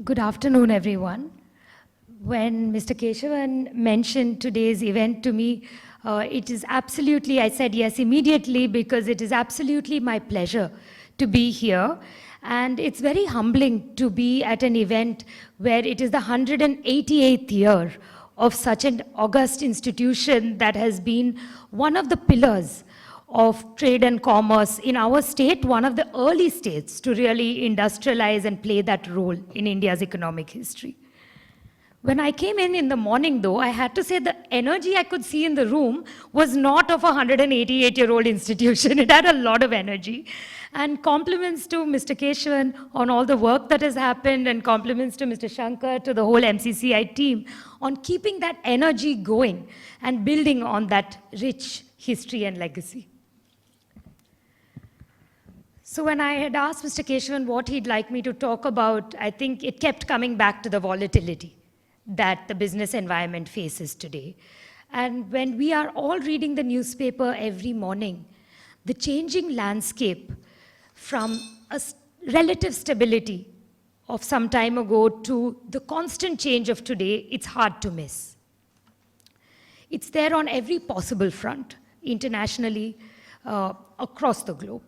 Good afternoon, everyone. When Mr. Keshavan mentioned today's event to me, it is absolutely, I said yes immediately because it is absolutely my pleasure to be here. And it's very humbling to be at an event where it is the 188th year of such an august institution that has been one of the pillars of trade and commerce in our state, one of the early states to really industrialize and play that role in India's economic history. When I came in the morning though, I had to say the energy I could see in the room was not of a 188-year-old institution. It had a lot of energy. And compliments to Mr. Keshavan on all the work that has happened, and compliments to Mr. Shankar, to the whole MCCI team on keeping that energy going and building on that rich history and legacy. So when I had asked Mr. Keshavan what he'd like me to talk about, I think it kept coming back to the volatility that the business environment faces today. And when we are all reading the newspaper every morning, the changing landscape from a relative stability of some time ago to the constant change of today, it's hard to miss. It's there on every possible front, internationally, across the globe.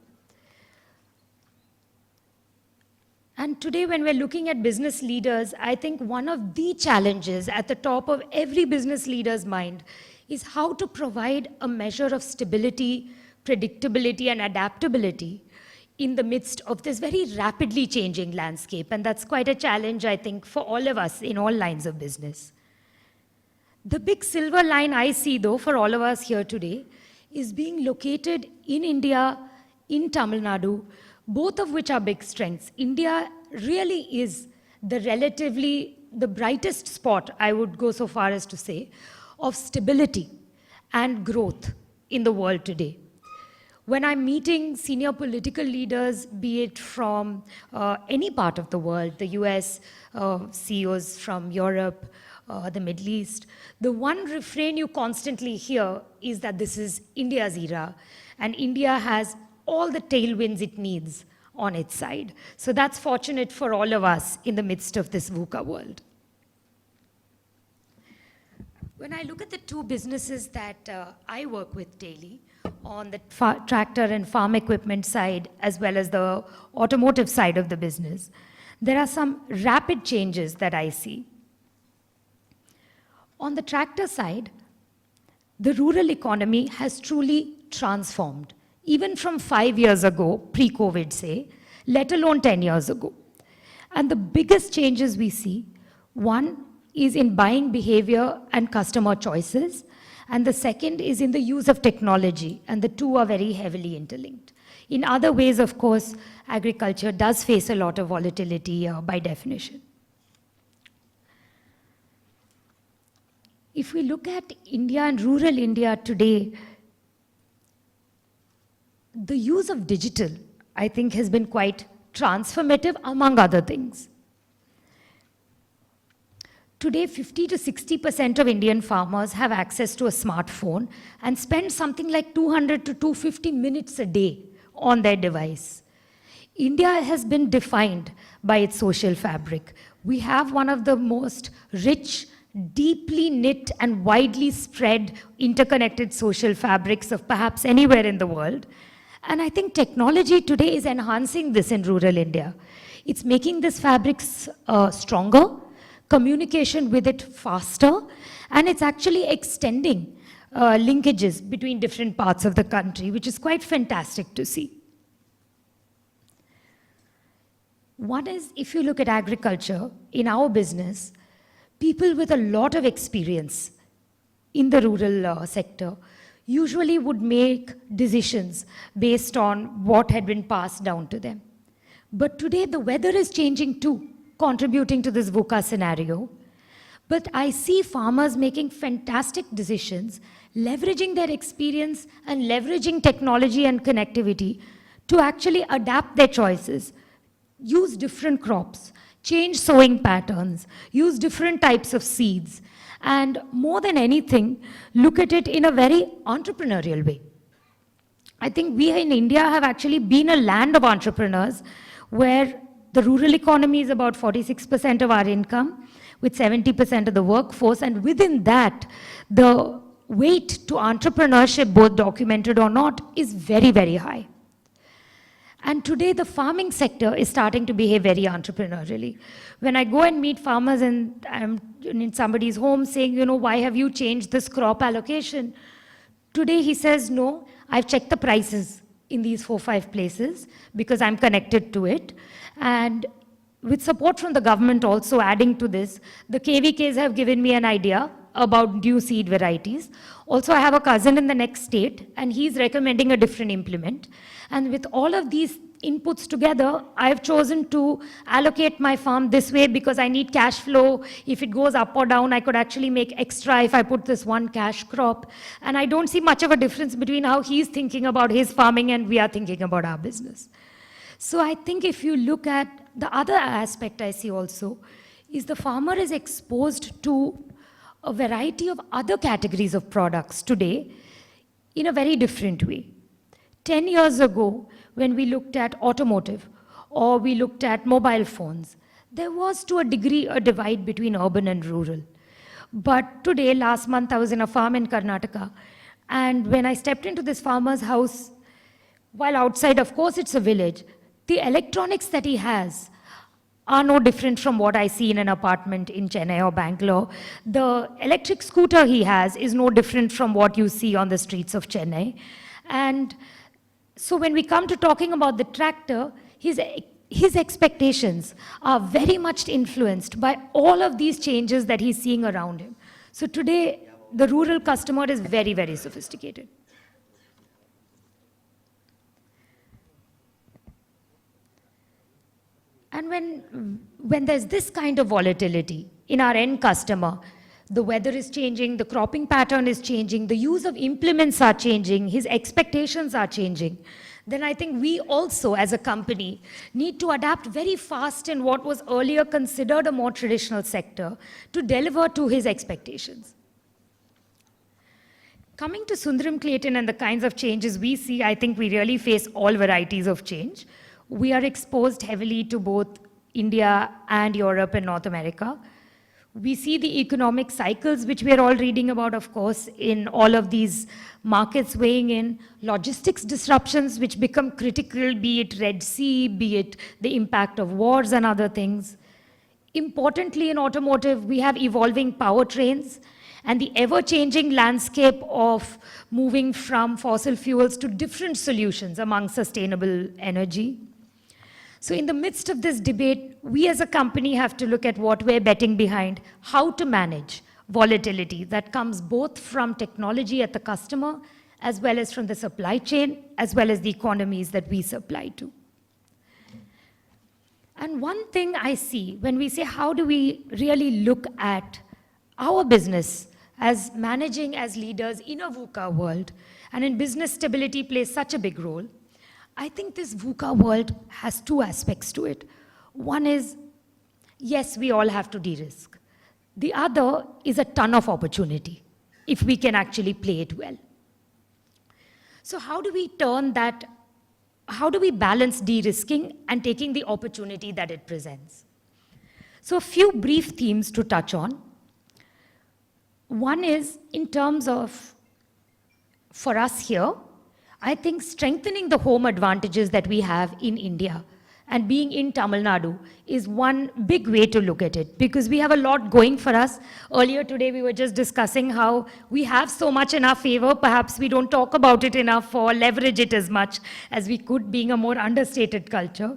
And today, when we're looking at business leaders, I think one of the challenges at the top of every business leader's mind is how to provide a measure of stability, predictability, and adaptability in the midst of this very rapidly changing landscape. And that's quite a challenge, I think, for all of us in all lines of business. The big silver line I see, though, for all of us here today is being located in India, in Tamil Nadu, both of which are big strengths. India really is the brightest spot, I would go so far as to say, of stability and growth in the world today. When I'm meeting senior political leaders, be it from any part of the world, the US, CEOs from Europe, the Middle East, the one refrain you constantly hear is that this is India's era, and India has all the tailwinds it needs on its side. So that's fortunate for all of us in the midst of this VUCA world. When I look at the two businesses that I work with daily, on the tractor and farm equipment side, as well as the automotive side of the business, there are some rapid changes that I see. On the tractor side, the rural economy has truly transformed, even from 5 years ago, pre-COVID say, let alone 10 years ago. And the biggest changes we see, one is in buying behavior and customer choices, and the second is in the use of technology, and the two are very heavily interlinked. In other ways, of course, agriculture does face a lot of volatility by definition. If we look at India and rural India today, the use of digital, I think, has been quite transformative, among other things. Today, 50 to 60% of Indian farmers have access to a smartphone and spend something like 200 to 250 minutes a day on their device. India has been defined by its social fabric. We have one of the most rich, deeply knit and widely spread interconnected social fabrics of perhaps anywhere in the world. And I think technology today is enhancing this in rural India. It's making this fabric stronger, communication with it faster, and it's actually extending linkages between different parts of the country, which is quite fantastic to see. One is, if you look at agriculture, in our business, people with a lot of experience in the rural sector usually would make decisions based on what had been passed down to them. But today the weather is changing too, contributing to this VUCA scenario. But I see farmers making fantastic decisions, leveraging their experience and leveraging technology and connectivity to actually adapt their choices, use different crops, change sowing patterns, use different types of seeds, and more than anything, look at it in a very entrepreneurial way. I think we in India have actually been a land of entrepreneurs where The rural economy is about 46% of our income, with 70% of the workforce, and within that, the weight to entrepreneurship, both documented or not, is very, very high. And today, the farming sector is starting to behave very entrepreneurially. When I go and meet farmers and I'm in somebody's home saying, you know, why have you changed this crop allocation? Today, he says, no, I've checked the prices in these 4-5 places because I'm connected to it. And with support from the government also adding to this, the KVKs have given me an idea about new seed varieties. Also, I have a cousin in the next state, and he's recommending a different implement. And with all of these inputs together, I've chosen to allocate my farm this way because I need cash flow. If it goes up or down, I could actually make extra if I put this one cash crop. And I don't see much of a difference between how he's thinking about his farming and we are thinking about our business. So I think if you look at the other aspect I see also, is the farmer is exposed to a variety of other categories of products today in a very different way. 10 years ago, when we looked at automotive or we looked at mobile phones, there was to a degree a divide between urban and rural. But today, last month, I was in a farm in Karnataka, and when I stepped into this farmer's house, while outside, of course, it's a village, the electronics that he has are no different from what I see in an apartment in Chennai or Bangalore. The electric scooter he has is no different from what you see on the streets of Chennai. And so when we come to talking about the tractor, his expectations are very much influenced by all of these changes that he's seeing around him. So today, the rural customer is very, very sophisticated. And when there's this kind of volatility in our end customer, the weather is changing, the cropping pattern is changing, the use of implements are changing, his expectations are changing, then I think we also as a company need to adapt very fast in what was earlier considered a more traditional sector to deliver to his expectations. Coming to Sundaram-Clayton and the kinds of changes we see, I think we really face all varieties of change. We are exposed heavily to both India and Europe and North America. We see the economic cycles, which we are all reading about, of course, in all of these markets weighing in, logistics disruptions, which become critical, be it Red Sea, be it the impact of wars and other things. Importantly, in automotive, we have evolving powertrains and the ever-changing landscape of moving from fossil fuels to different solutions among sustainable energy. So in the midst of this debate, we as a company have to look at what we're betting behind, how to manage volatility that comes both from technology at the customer, as well as from the supply chain, as well as the economies that we supply to. And one thing I see when we say, how do we really look at our business as managing as leaders in a VUCA world, and in business stability plays such a big role, I think this VUCA world has two aspects to it. One is, yes, we all have to de-risk. The other is a ton of opportunity, if we can actually play it well. So how do we turn that, how do we balance de-risking and taking the opportunity that it presents? So a few brief themes to touch on. One is in terms of, for us here, I think strengthening the home advantages that we have in India and being in Tamil Nadu is one big way to look at it, because we have a lot going for us. Earlier today, we were just discussing how we have so much in our favor, perhaps we don't talk about it enough or leverage it as much as we could, being a more understated culture.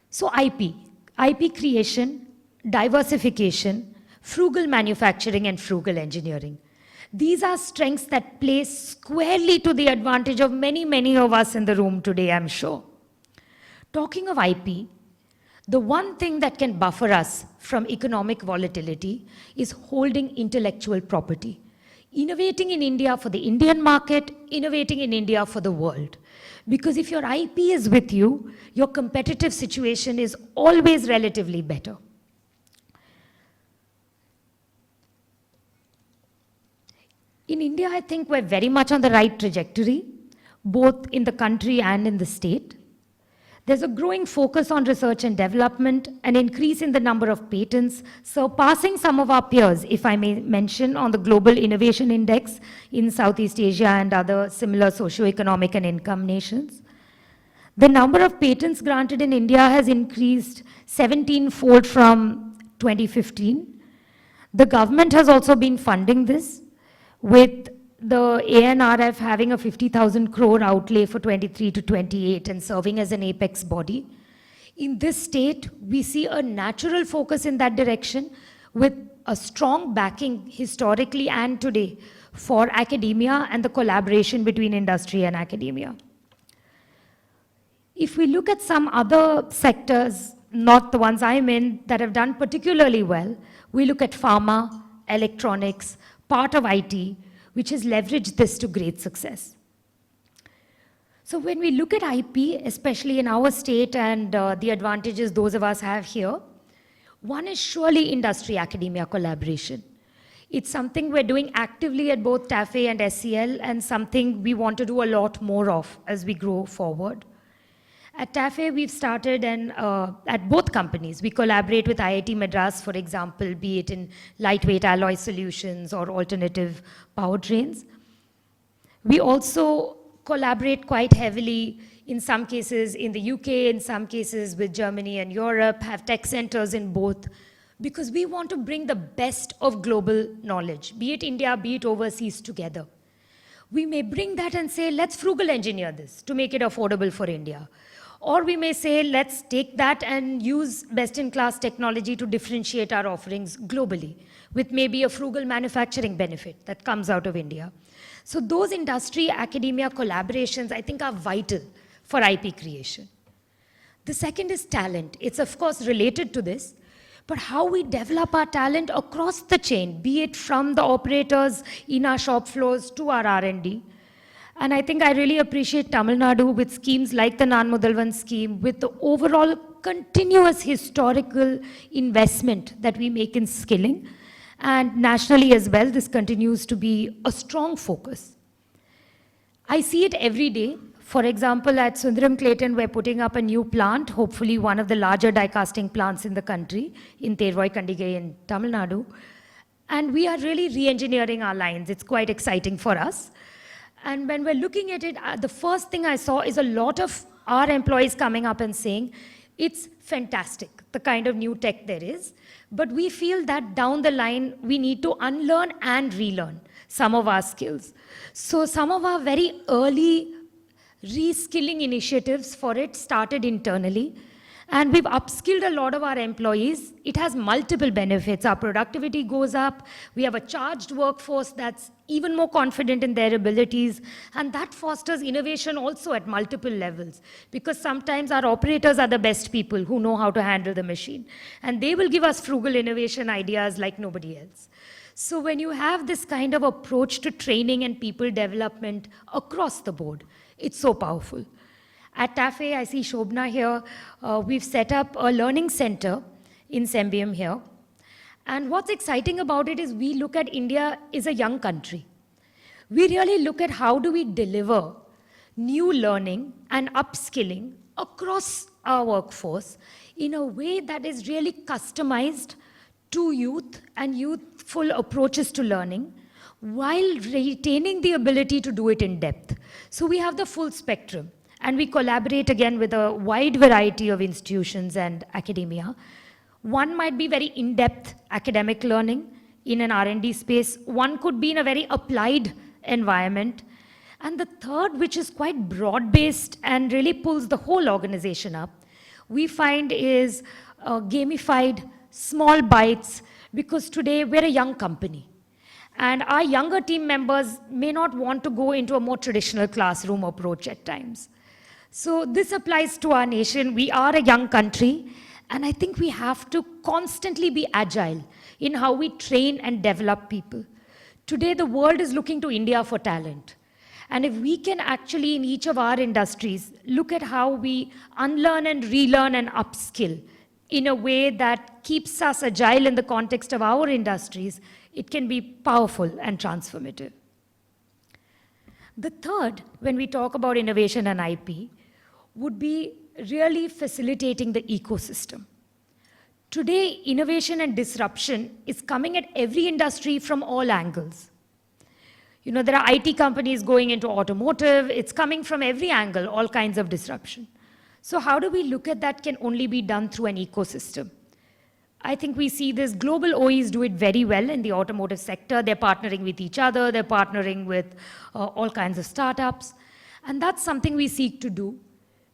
So IP creation, diversification, frugal manufacturing and frugal engineering. These are strengths that play squarely to the advantage of many, many of us in the room today, I'm sure. Talking of IP, the one thing that can buffer us from economic volatility is holding intellectual property. Innovating in India for the Indian market, innovating in India for the world. Because if your IP is with you, your competitive situation is always relatively better. In India, I think we're very much on the right trajectory, both in the country and in the state. There's a growing focus on research and development, an increase in the number of patents, surpassing some of our peers, if I may mention, on the Global Innovation Index in Southeast Asia and other similar socioeconomic and income nations. The number of patents granted in India has increased 17-fold from 2015. The government has also been funding this, with the ANRF having a 50,000 crore outlay for 23 to 28 and serving as an apex body. In this state, we see a natural focus in that direction with a strong backing historically and today for academia and the collaboration between industry and academia. If we look at some other sectors, not the ones I'm in, that have done particularly well, we look at pharma, electronics, part of IT, which has leveraged this to great success. So when we look at IP, especially in our state and the advantages those of us have here, one is surely industry-academia collaboration. It's something we're doing actively at both TAFE and SCL, and something we want to do a lot more of as we grow forward. At TAFE, we've started, and at both companies, we collaborate with IIT Madras, for example, be it in lightweight alloy solutions or alternative powertrains. We also collaborate quite heavily, in some cases in the UK, in some cases with Germany and Europe, have tech centers in both, because we want to bring the best of global knowledge, be it India, be it overseas, together. We may bring that and say, let's frugal engineer this to make it affordable for India. Or we may say, let's take that and use best-in-class technology to differentiate our offerings globally, with maybe a frugal manufacturing benefit that comes out of India. So those industry-academia collaborations, I think, are vital for IP creation. The second is talent. It's, of course, related to this, but how we develop our talent across the chain, be it from the operators in our shop floors to our R&D. And I think I really appreciate Tamil Nadu with schemes like the Nan Mudalvan scheme, with the overall continuous historical investment that we make in skilling. And nationally as well, this continues to be a strong focus. I see it every day. For example, at Sundaram-Clayton, we're putting up a new plant, hopefully one of the larger die casting plants in the country, in Tervoi Kandigai in Tamil Nadu. And we are really re-engineering our lines. It's quite exciting for us. And when we're looking at it, the first thing I saw is a lot of our employees coming up and saying, it's fantastic, the kind of new tech there is, but we feel that down the line, we need to unlearn and relearn some of our skills. So some of our very early reskilling initiatives for it started internally. And we've upskilled a lot of our employees. It has multiple benefits. Our productivity goes up. We have a charged workforce that's even more confident in their abilities. And that fosters innovation also at multiple levels. Because sometimes our operators are the best people who know how to handle the machine. And they will give us frugal innovation ideas like nobody else. So when you have this kind of approach to training and people development across the board, it's so powerful. At TAFE, I see Shobna here. We've set up a learning center in Sembium here. And what's exciting about it is we look at India as a young country. We really look at how do we deliver new learning and upskilling across our workforce in a way that is really customized to youth and youthful approaches to learning, while retaining the ability to do it in depth. So we have the full spectrum. And we collaborate again with a wide variety of institutions and academia. One might be very in-depth academic learning in an R&D space. One could be in a very applied environment. And the third, which is quite broad-based and really pulls the whole organization up, we find is gamified small bites, because today we're a young company. And our younger team members may not want to go into a more traditional classroom approach at times. So this applies to our nation. We are a young country, and I think we have to constantly be agile in how we train and develop people. Today, the world is looking to India for talent. And if we can actually, in each of our industries, look at how we unlearn and relearn and upskill in a way that keeps us agile in the context of our industries, it can be powerful and transformative. The third, when we talk about innovation and IP, would be really facilitating the ecosystem. Today, innovation and disruption is coming at every industry from all angles. You know, there are IT companies going into automotive. It's coming from every angle, all kinds of disruption. So how do we look at that can only be done through an ecosystem? I think we see this global OEs do it very well in the automotive sector. They're partnering with each other. They're partnering with all kinds of startups. And that's something we seek to do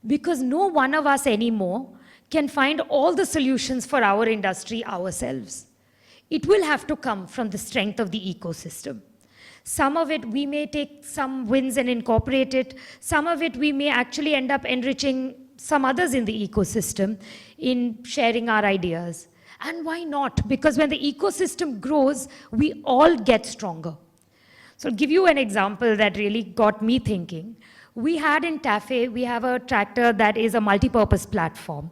because no one of us anymore can find all the solutions for our industry ourselves. It will have to come from the strength of the ecosystem. Some of it, we may take some wins and incorporate it. Some of it, we may actually end up enriching some others in the ecosystem in sharing our ideas. And why not? Because when the ecosystem grows, we all get stronger. So I'll give you an example that really got me thinking. We had in TAFE, we have a tractor that is a multi-purpose platform.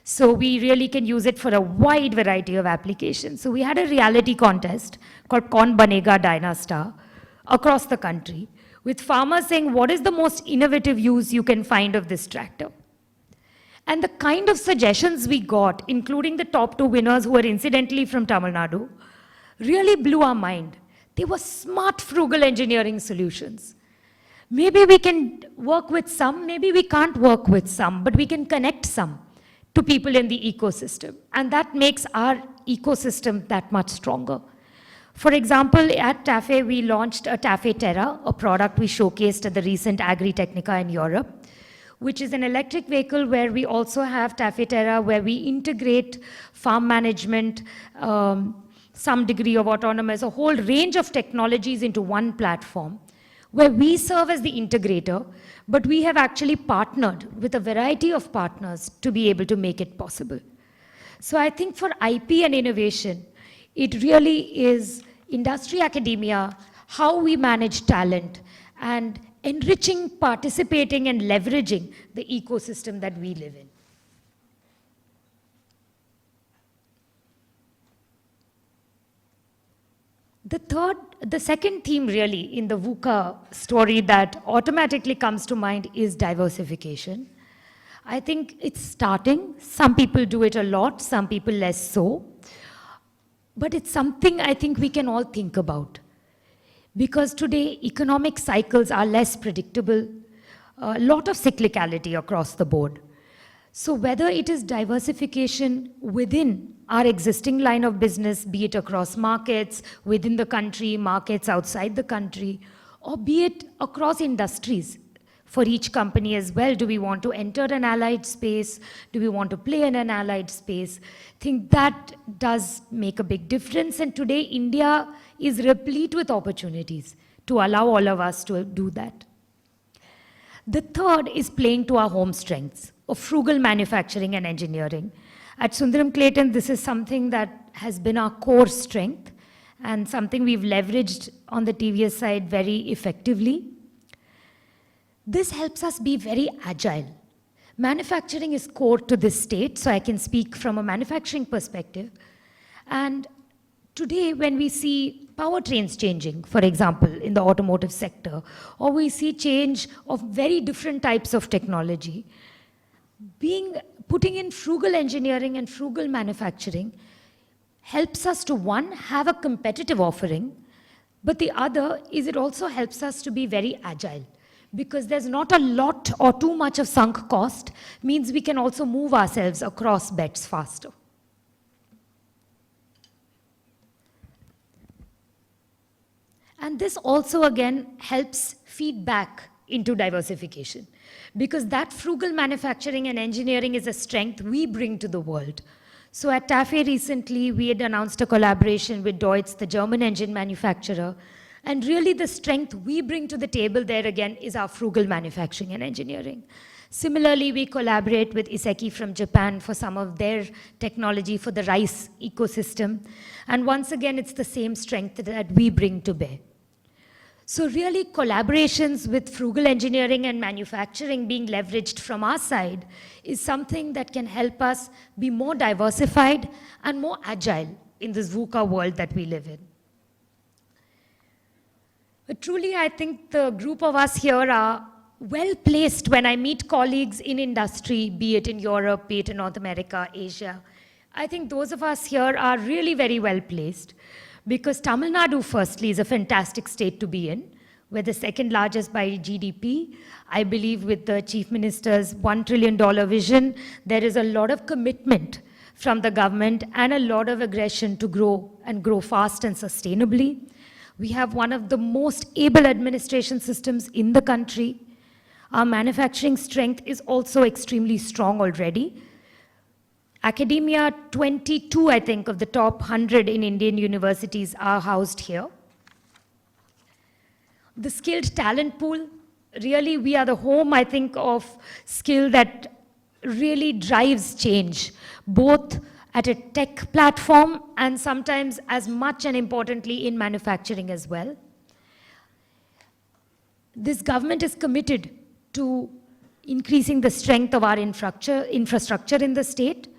So we really can use it for a wide variety of applications. So we had a reality contest called Kaun Banega Dynastar across the country with farmers saying, what is the most innovative use you can find of this tractor? And the kind of suggestions we got, including the top 2 winners who were incidentally from Tamil Nadu, really blew our mind. They were smart, frugal engineering solutions. Maybe we can work with some, maybe we can't work with some, but we can connect some to people in the ecosystem. And that makes our ecosystem that much stronger. For example, at TAFE, we launched a TAFE Terra, a product we showcased at the recent Agritechnica in Europe, which is an electric vehicle where we also have TAFE Terra, where we integrate farm management, some degree of autonomous, a whole range of technologies into one platform, where we serve as the integrator, but we have actually partnered with a variety of partners to be able to make it possible. So I think for IP and innovation, it really is industry academia, how we manage talent, and enriching, participating, and leveraging the ecosystem that we live in. The second theme really in the VUCA story that automatically comes to mind is diversification. I think it's starting. Some people do it a lot, some people less so. But it's something I think we can all think about. Because today, economic cycles are less predictable, a lot of cyclicality across the board. So whether it is diversification within our existing line of business, be it across markets, within the country, markets outside the country, or be it across industries, for each company as well, do we want to enter an allied space? Do we want to play in an allied space? I think that does make a big difference. And today, India is replete with opportunities to allow all of us to do that. The third is playing to our home strengths of frugal manufacturing and engineering. At Sundaram-Clayton, this is something that has been our core strength and something we've leveraged on the TVS side very effectively. This helps us be very agile. Manufacturing is core to this state, so I can speak from a manufacturing perspective. And today, when we see powertrains changing, for example, in the automotive sector, or we see change of very different types of technology, putting in frugal engineering and frugal manufacturing helps us to, one, have a competitive offering, but the other is it also helps us to be very agile. Because there's not a lot or too much of sunk cost, means we can also move ourselves across bets faster. And this also, again, helps feed back into diversification. Because that frugal manufacturing and engineering is a strength we bring to the world. So at TAFE recently, we had announced a collaboration with Deutz, the German engine manufacturer. And really the strength we bring to the table there again is our frugal manufacturing and engineering. Similarly, we collaborate with Iseki from Japan for some of their technology for the rice ecosystem. And once again, it's the same strength that we bring to bear. So really collaborations with frugal engineering and manufacturing being leveraged from our side is something that can help us be more diversified and more agile in this VUCA world that we live in. But truly, I think the group of us here are well placed when I meet colleagues in industry, be it in Europe, be it in North America, Asia. I think those of us here are really very well placed because Tamil Nadu, firstly, is a fantastic state to be in. We're the second largest by GDP. I believe with the Chief Minister's $1 trillion vision, there is a lot of commitment from the government and a lot of aggression to grow and grow fast and sustainably. We have one of the most able administration systems in the country. Our manufacturing strength is also extremely strong already. Academia, 22, I think, of the top 100 in Indian universities are housed here. The skilled talent pool, really we are the home, I think, of skill that really drives change, both at a tech platform and sometimes as much and importantly in manufacturing as well. This government is committed to increasing the strength of our infrastructure in the state.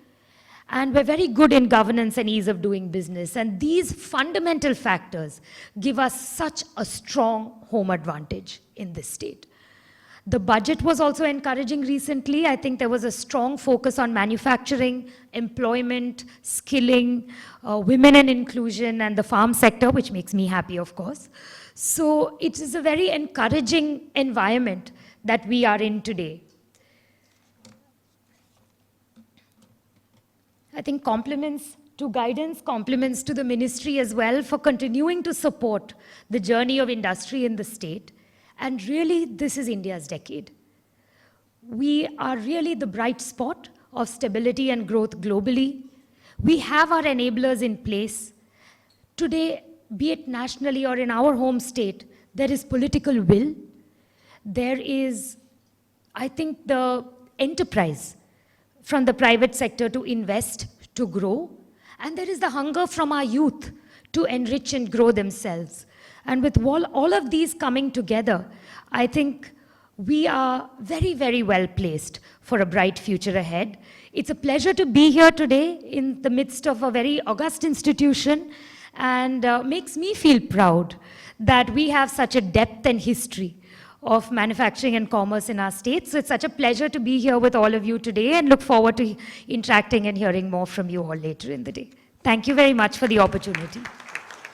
And we're very good in governance and ease of doing business. And these fundamental factors give us such a strong home advantage in this state. The budget was also encouraging recently. I think there was a strong focus on manufacturing, employment, skilling, women and inclusion, and the farm sector, which makes me happy, of course. So it is a very encouraging environment that we are in today. I think compliments to guidance, compliments to the ministry as well for continuing to support the journey of industry in the state. And really, this is India's decade. We are really the bright spot of stability and growth globally. We have our enablers in place. Today, be it nationally or in our home state, there is political will. There is, I think, the enterprise from the private sector to invest, to grow. And there is the hunger from our youth to enrich and grow themselves. And with all of these coming together, I think we are very, very well placed for a bright future ahead. It's a pleasure to be here today in the midst of a very august institution, and makes me feel proud that we have such a depth and history of manufacturing and commerce in our state. So it's such a pleasure to be here with all of you today, and look forward to interacting and hearing more from you all later in the day. Thank you very much for the opportunity.